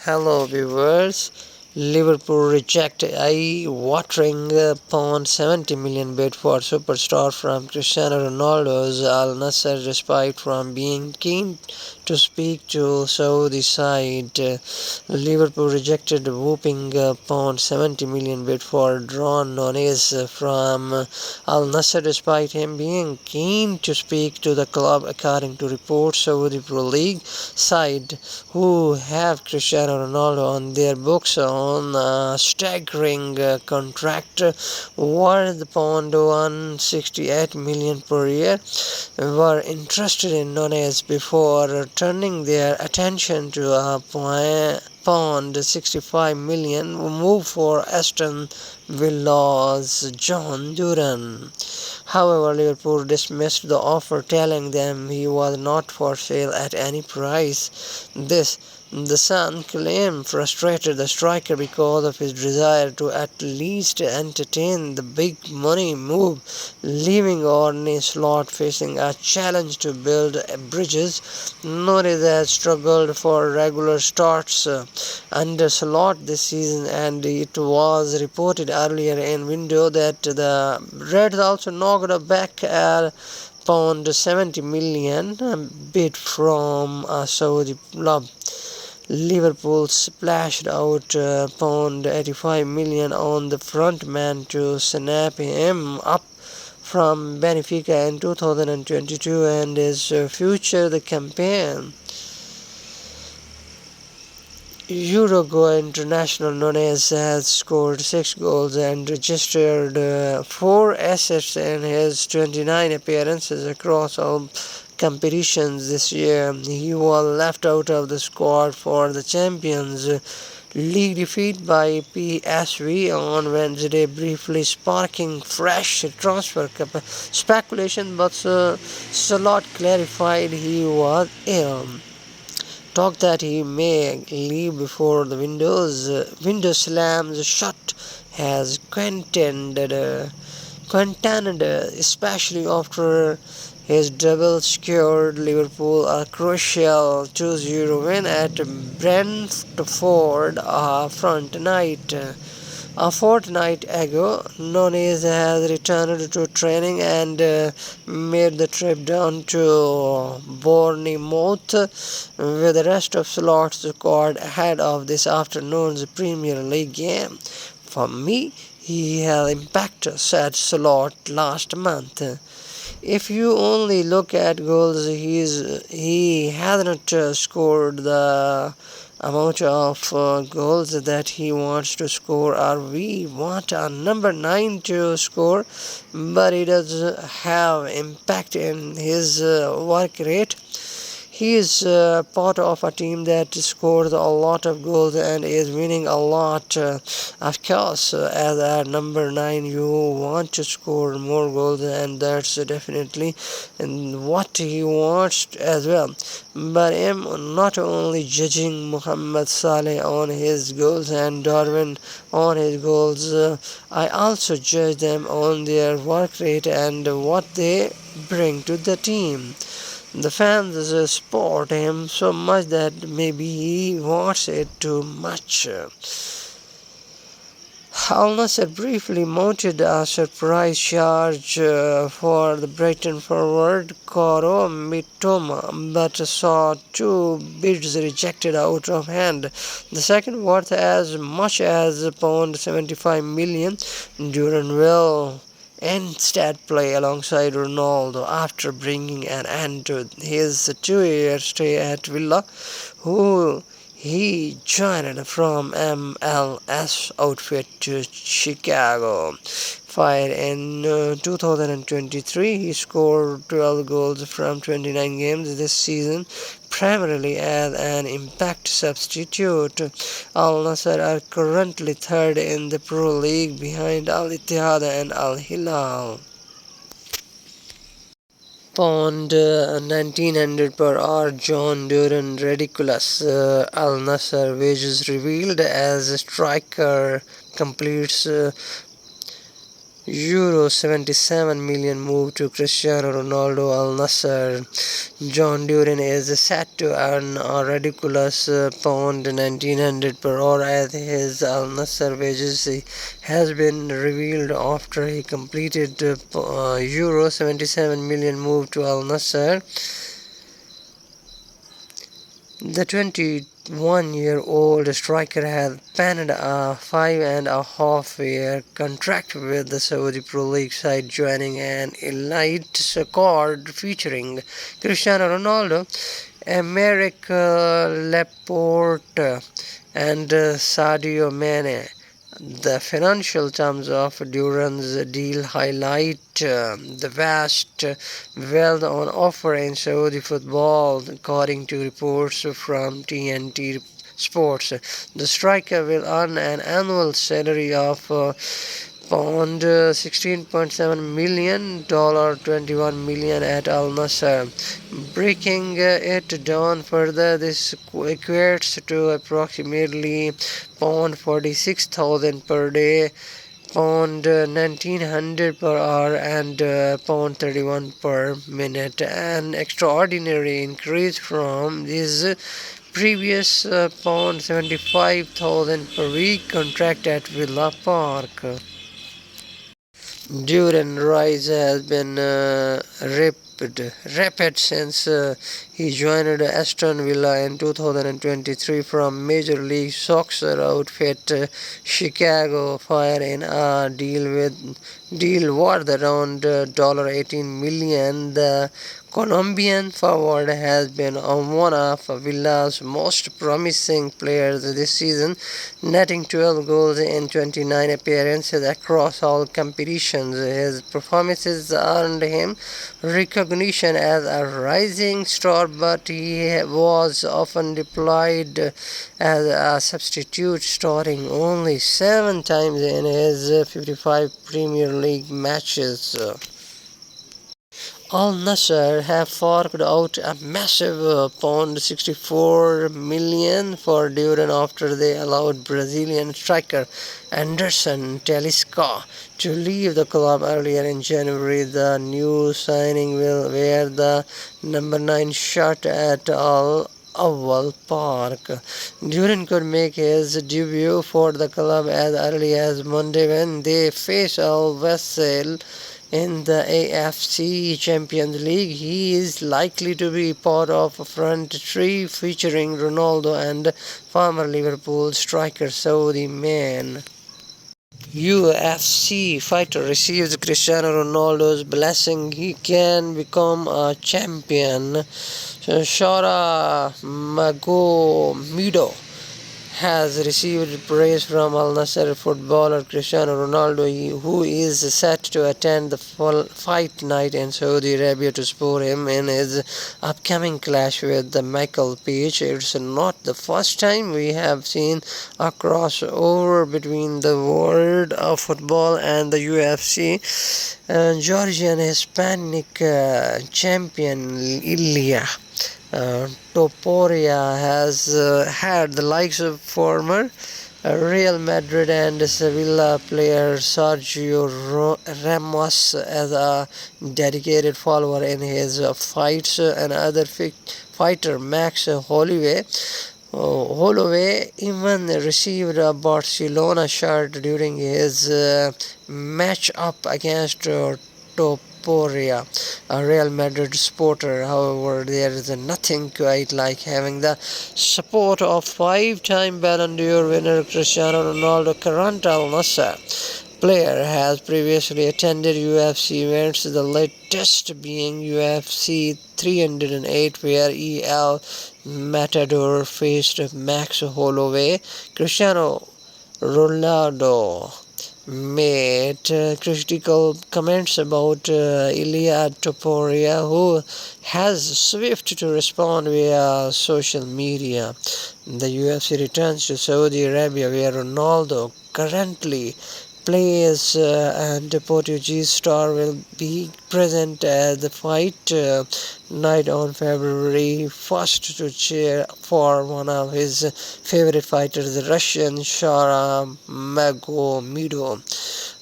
Hello viewers, Liverpool reject eye-watering pound 70 million bid for superstar from Cristiano Ronaldo's Al-Nassr despite from being keen to speak to Saudi side. Liverpool rejected whooping pound 70 million bid for Ron Nunez from Al-Nassr despite him being keen to speak to the club according to reports. Saudi Pro League side who have Cristiano Ronaldo on their books on a staggering contract worth pound 168 million per year were interested in Nunez before turning their attention to a pound 65 million move for Aston Villa's John Duran. However, Liverpool dismissed the offer, telling them he was not for sale at any price. This, the Sun claimed, frustrated the striker because of his desire to at least entertain the big money move, leaving Arne Slot facing a challenge to build bridges. Norris has struggled for regular starts under Slot this season, and it was reported earlier in window that the Reds also knocked back a pound 70 million bid from a Saudi club. Liverpool splashed out pound 85 million on the front man to snap him up from Benfica in 2022 and his future the campaign. Uruguay international Nunez has scored 6 goals and registered 4 assists in his 29 appearances across all competitions this year. He was left out of the squad for the Champions League defeat by PSV on Wednesday, briefly sparking fresh transfer speculation, but Slot clarified he was ill. Talk that he may leave before the window slams shut has contended, especially after his double secured Liverpool a crucial 2-0 win at Brentford front night. A fortnight ago, Nunez has returned to training and made the trip down to Bournemouth with the rest of Slot's squad ahead of this afternoon's Premier League game. For me, he had impact, said Slot last month. If you only look at goals, he hasn't scored the amount of goals that he wants to score, or we want a number 9 to score, but he does have impact in his work rate. He is part of a team that scores a lot of goals and is winning a lot. Of course, as a number 9, you want to score more goals, and that's definitely what he wants as well. But I'm not only judging Mohamed Saleh on his goals and Darwin on his goals, I also judge them on their work rate and what they bring to the team. The fans support him so much that maybe he wants it too much. Al-Nassr briefly mounted a surprise charge for the Brighton forward Koro Mitoma, but saw 2 bids rejected out of hand. The second worth as much as pound 75 million. Duran will instead play alongside Ronaldo after bringing an end to his 2-year stay at Villa, who he joined from MLS outfit to Chicago Fire in 2023. He scored 12 goals from 29 games this season, primarily as an impact substitute. Al-Nassr are currently third in the Pro League behind Al-Ittihad and Al-Hilal. Pound 1900 per hour John Duran ridiculous. Al-Nassr wages revealed as striker completes Euro 77 million move to Cristiano Ronaldo Al-Nassr. John Duran is set to earn a ridiculous pound 1900 per hour as his Al-Nassr wages has been revealed after he completed Euro 77 million move to Al-Nassr. The 21-year-old striker has penned a 5.5-year contract with the Saudi Pro League side, joining an elite squad featuring Cristiano Ronaldo, Emerick Laporte, and Sadio Mane. The financial terms of Duran's deal highlight the vast wealth on offer in Saudi football, according to reports from TNT Sports. The striker will earn an annual salary of pound 16.7 million, $21 million at Al Nassr. Breaking it down further, this equates to approximately pound 46,000 per day, pound 1900 per hour, and pound 31 per minute. An extraordinary increase from this previous pound 75,000 per week contract at Villa Park. Duran rise has been rapid since he joined Aston Villa in 2023 from Major League Soccer outfit Chicago Fire in a deal worth around $18 million. The Colombian forward has been one of Villa's most promising players this season, netting 12 goals in 29 appearances across all competitions. His performances earned him recognition as a rising star, but he was often deployed as a substitute, starting only 7 times in his 55 Premier League matches. Al-Nassr have forked out a massive pound 64 million for Duran after they allowed Brazilian striker Anderson Talisca to leave the club earlier in January. The new signing will wear the number 9 shirt at Oval Park. Duran could make his debut for the club as early as Monday when they face Al-Nassr in the AFC Champions League. He is likely to be part of a front three featuring Ronaldo and former Liverpool striker Saudi Man. UFC fighter receives Cristiano Ronaldo's blessing. He can become a champion. Shara Magomedo has received praise from Al-Nassr footballer Cristiano Ronaldo, who is set to attend the fight night in Saudi Arabia to support him in his upcoming clash with the Michael Page. It's not the first time we have seen a crossover between the world of football and the UFC. Georgian Hispanic champion Ilya Topuria has had the likes of former Real Madrid and Sevilla player Sergio Ramos as a dedicated follower in his fights. Another fighter, Max Holloway even received a Barcelona shirt during his match up against Topuria, a Real Madrid supporter. However, there is nothing quite like having the support of 5-time Ballon d'Or winner Cristiano Ronaldo. Current Al-Nassr player has previously attended UFC events, the latest being UFC 308, where El Matador faced Max Holloway. Cristiano Ronaldo made critical comments about Ilya Topuria, who has swift to respond via social media. The UFC returns to Saudi Arabia, where Ronaldo currently plays, and the Portuguese star will be present at the fight night on February 1st to cheer for one of his favorite fighters, the Russian Shara Magomedo,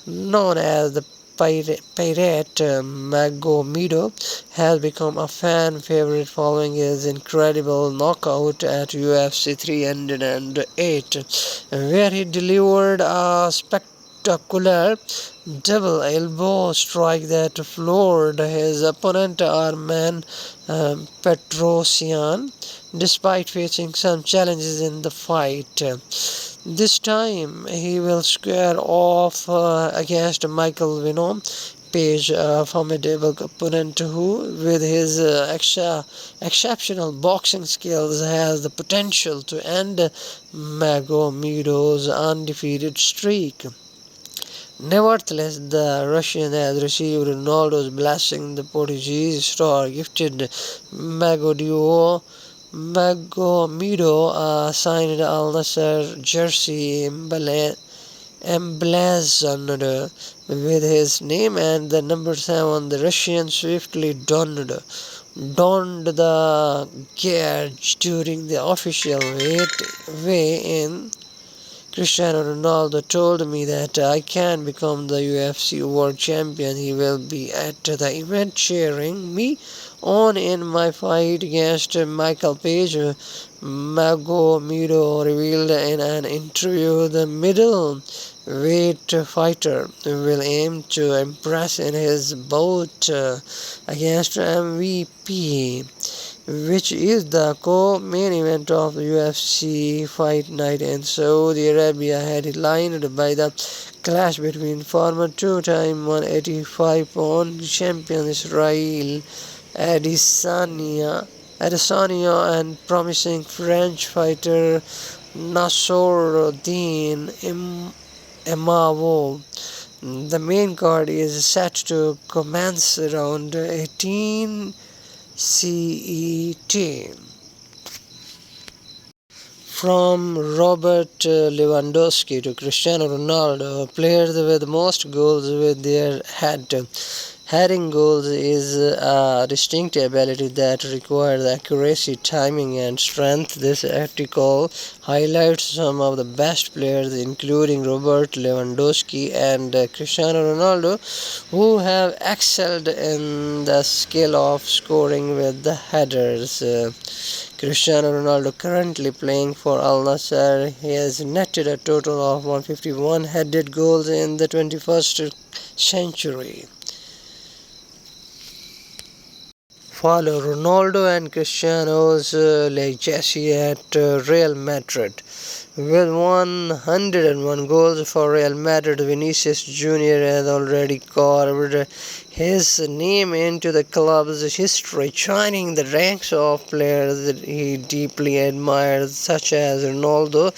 known as the Pirate Magomedo has become a fan favorite following his incredible knockout at UFC 308, where he delivered a spectacular double elbow strike that floored his opponent Arman Petrosian, despite facing some challenges in the fight. This time he will square off against Michael Venom Page, a formidable opponent who, with his exceptional boxing skills, has the potential to end Magomedo's undefeated streak. Nevertheless, the Russian has received Ronaldo's blessing. The Portuguese star gifted Magomedo a signed Al-Nassr jersey emblazoned with his name and the number 7. The Russian swiftly donned the gear during the official weigh-in. Cristiano Ronaldo told me that I can become the UFC World Champion. He will be at the event cheering me on in my fight against Michael Page. Magomedo revealed in an interview the middleweight fighter will aim to impress in his bout against MVP, which is the co-main event of the UFC Fight Night in Saudi Arabia, headlined by the clash between former two-time 185-pound champion Israel Adesanya and promising French fighter Nassourdine Imavov. The main card is set to commence around 18 CET. From Robert Lewandowski to Cristiano Ronaldo, players with most goals with their heading goals is a distinct ability that requires accuracy, timing, and strength. This article highlights some of the best players, including Robert Lewandowski and Cristiano Ronaldo, who have excelled in the skill of scoring with the headers. Cristiano Ronaldo, currently playing for Al-Nassr, he has netted a total of 151 headed goals in the 21st century. Follow Ronaldo and Cristiano's legacy at Real Madrid. With 101 goals for Real Madrid, Vinicius Jr. has already carved his name into the club's history, joining the ranks of players that he deeply admires, such as Ronaldo,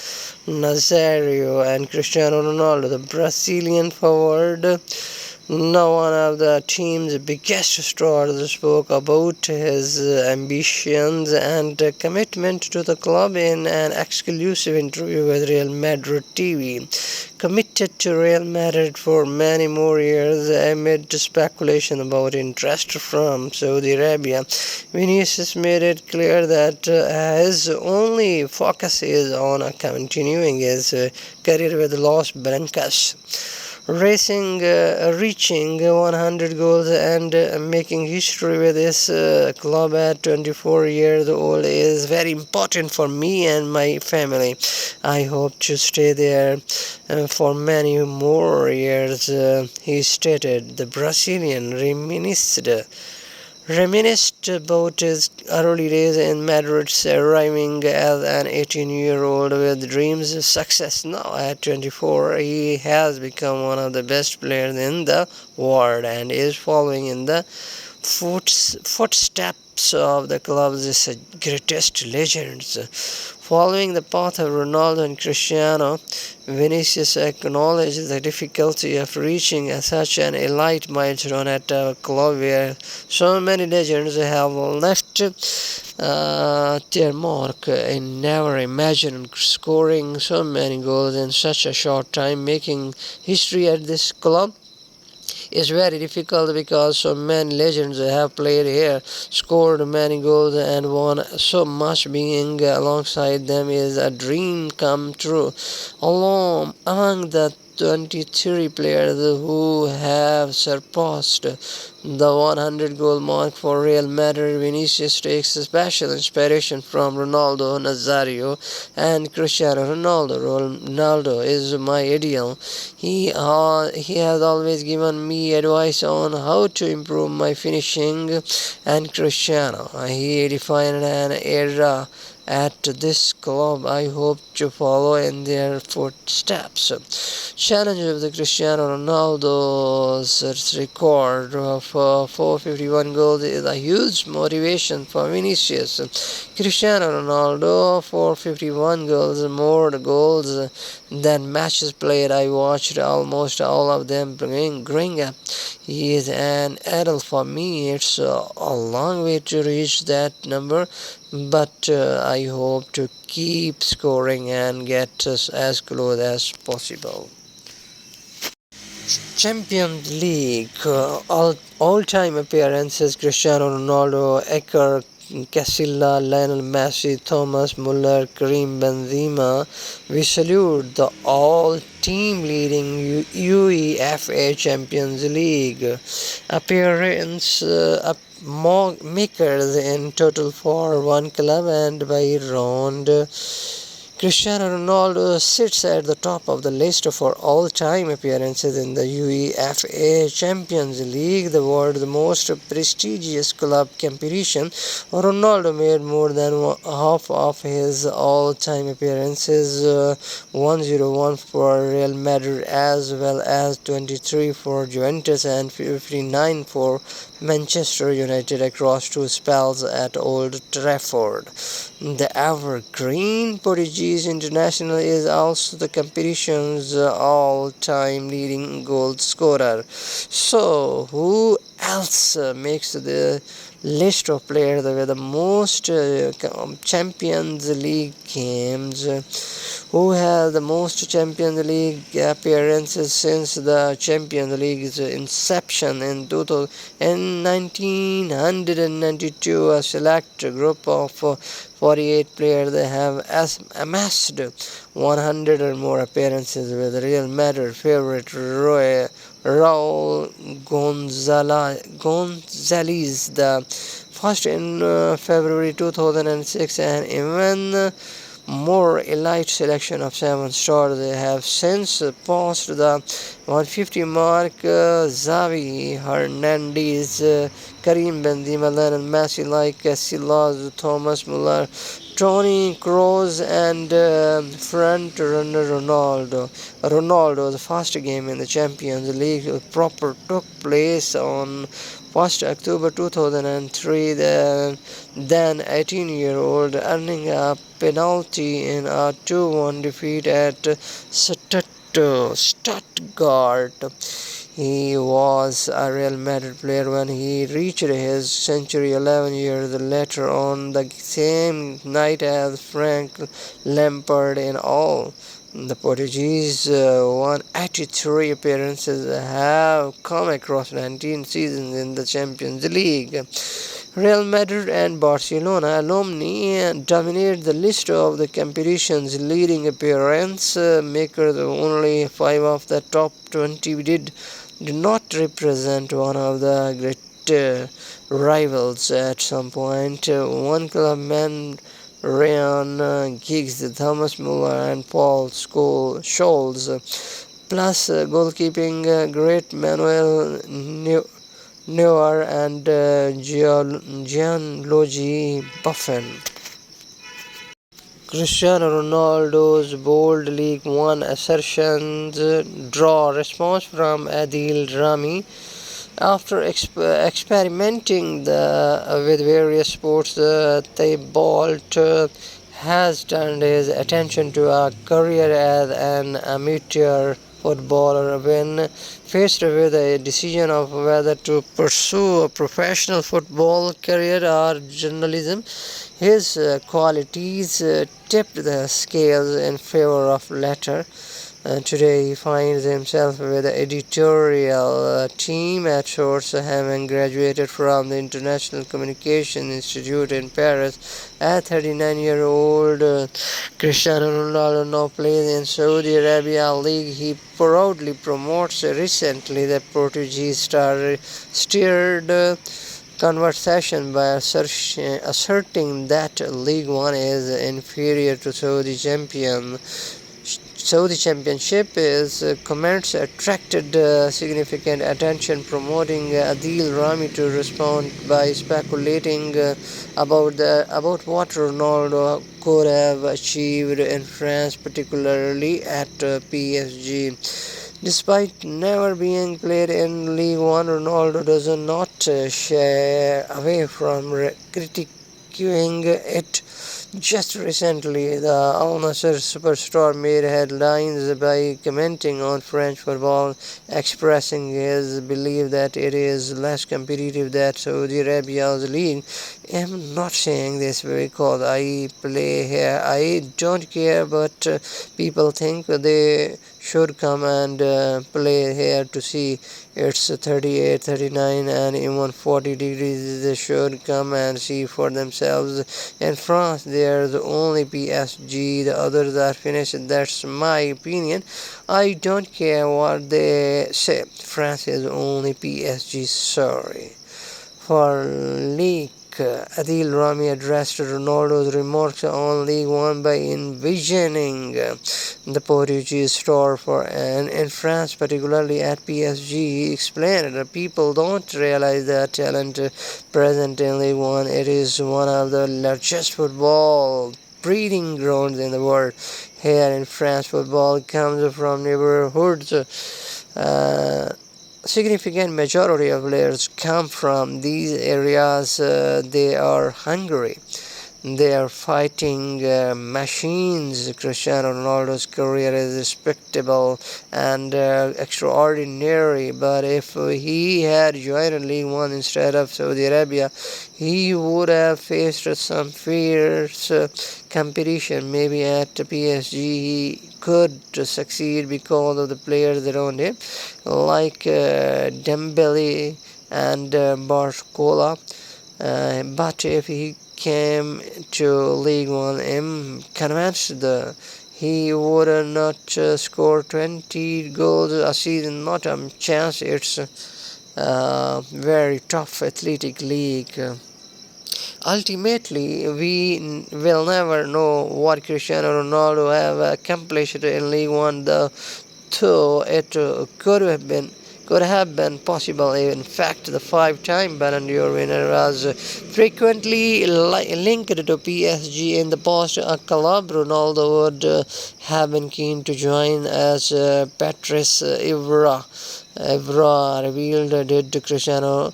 Nazario, and Cristiano Ronaldo. The Brazilian forward, now one of the team's biggest stars, spoke about his ambitions and commitment to the club in an exclusive interview with Real Madrid TV. Committed to Real Madrid for many more years amid speculation about interest from Saudi Arabia, Vinicius made it clear that his only focus is on continuing his career with Los Blancos, reaching 100 goals and making history with his club at 24 years old is very important for me and my family. I hope to stay there for many more years, he stated. The Brazilian reminisced about his early days in Madrid, arriving as an 18-year-old with dreams of success. Now at 24, he has become one of the best players in the world and is following in the footsteps of the club's greatest legends. Following the path of Ronaldo and Cristiano, Vinicius acknowledged the difficulty of reaching such an elite milestone at a club where so many legends have left their mark. I never imagined scoring so many goals in such a short time. Making history at this club is very difficult because so many legends have played here, scored many goals, and won so much. Being alongside them is a dream come true. Among the 23 players who have surpassed the 100 goal mark for Real Madrid. Vinicius takes special inspiration from Ronaldo Nazario and Cristiano Ronaldo. Ronaldo is my ideal. He has always given me advice on how to improve my finishing, and Cristiano, he defined an era at this club. I hope to follow in their footsteps. Challenge of the Cristiano Ronaldo's record of 451 goals is a huge motivation for Vinicius. Cristiano Ronaldo 451 goals, more goals than matches played. I watched almost all of them growing up. He is an idol for me. It's a long way to reach that number, but I hope to keep scoring and get as close as possible. Champions League all-time appearances: Cristiano Ronaldo, Iker Casillas, Lionel Messi, Thomas Muller, Karim Benzema. We salute the all-team leading UEFA Champions League appearance makers in total for one club and by round. Cristiano Ronaldo sits at the top of the list for all-time appearances in the UEFA Champions League, the world's most prestigious club competition. Ronaldo made more than half of his all-time appearances, 101 for Real Madrid as well as 23 for Juventus and 59 for Manchester United across two spells at Old Trafford. The evergreen Portuguese international is also the competition's all-time leading goal scorer. So, who else makes the list of players with the most Champions League games? Who has the most Champions League appearances since the Champions League's inception in 1992? A select group of 48 players have amassed 100 or more appearances with Real Madrid favorite Raul Gonzalez, the first in February 2006, and even more elite selection of 7 stars. They have since passed the 150 mark. Xavi Hernandez, Karim Benzema, Lionel Messi, like Casillas, Thomas Muller, Toni Kroos, and front runner Ronaldo. Ronaldo's first game in the Champions League proper took place on 1st October 2003, then 18-year-old earning a penalty in a 2-1 defeat at Stuttgart. He was a Real Madrid player when he reached his century 11 years later on the same night as Frank Lampard in all. The Portuguese won 83 appearances, have come across 19 seasons in the Champions League. Real Madrid and Barcelona alumni dominate the list of the competition's leading appearance makers. Only 5 of the top 20 did not represent one of the great rivals at some point. One club man, Ryan Giggs, Thomas Muller, and Paul Scholes, plus goalkeeping great Manuel Neuer and Gianluigi Buffon. Cristiano Ronaldo's bold League One assertions draw response from Adil Rami. After experimenting with various sports, Thibault has turned his attention to a career as an amateur footballer. When faced with a decision of whether to pursue a professional football career or journalism, his qualities tipped the scales in favor of latter. Today he finds himself with the editorial team at source, having graduated from the International Communication Institute in Paris. At 39-year-old Cristiano Ronaldo now plays in Saudi Arabia League. He proudly promotes recently the Portuguese star steered conversation by asserting that League One is inferior to Saudi Championship. His comments attracted significant attention, promoting Adil Rami to respond by speculating about what Ronaldo could have achieved in France, particularly at PSG. Despite never being played in League One, Ronaldo does not shy away from critiquing it. Just recently, the Al-Nassr superstar made headlines by commenting on French football, expressing his belief that it is less competitive than Saudi Arabia's league. I'm not saying this because I play here. I don't care, but people think they should come and play here to see. It's 38, 39, and even 40 degrees. They should come and see for themselves. In France, there's only PSG, the others are finished. That's my opinion. I don't care what they say. France is only PSG, sorry. For League, Adil Rami addressed Ronaldo's remarks on League One by envisioning the Portuguese star in France, particularly at PSG. He explained that people don't realize the talent present in League One. It is one of the largest football breeding grounds in the world. Here in France, football comes from neighborhoods. Significant majority of players come from these areas. They are hungry. They are fighting machines. Cristiano Ronaldo's career is respectable and extraordinary, but if he had joined League One instead of Saudi Arabia, he would have faced some fierce competition. Maybe at PSG he could succeed because of the players around him, like Dembele and Barcola. But if he came to League One, I'm convinced he would not score 20 goals a season. Not a chance. It's a very tough athletic league. Ultimately, we will never know what Cristiano Ronaldo have accomplished in League One, though it could have been possible. In fact, the five-time Ballon d'Or winner was frequently linked to PSG in the past. A club Ronaldo would have been keen to join, as Patrice Evra revealed. Did Cristiano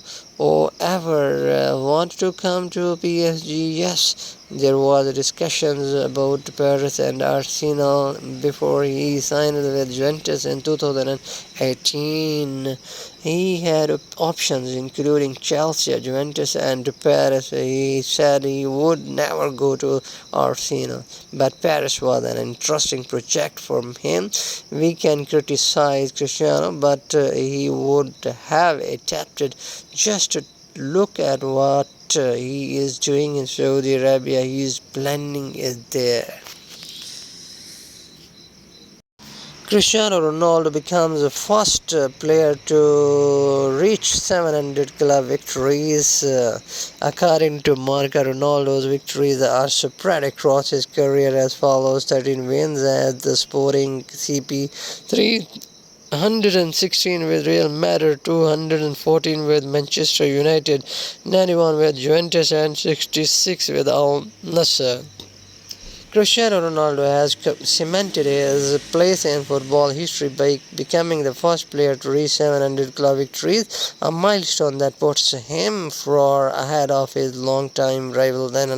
ever want to come to PSG? Yes, there was discussions about Paris and Arsenal before he signed with Juventus in 2018. He had options including Chelsea, Juventus, and Paris. He said he would never go to Arsenal, but Paris was an interesting project for him. We can criticize Cristiano, but he would have adapted. Just look at what he is doing in Saudi Arabia. His blending is there. Cristiano Ronaldo becomes the first player to reach 700 club victories. According to Marca, Ronaldo's victories are spread across his career as follows: 13 wins at the Sporting CP, 316 with Real Madrid, 214 with Manchester United, 91 with Juventus, and 66 with Al-Nassr. Cristiano Ronaldo has cemented his place in football history by becoming the first player to reach 700 club victories, a milestone that puts him far ahead of his longtime rival Lionel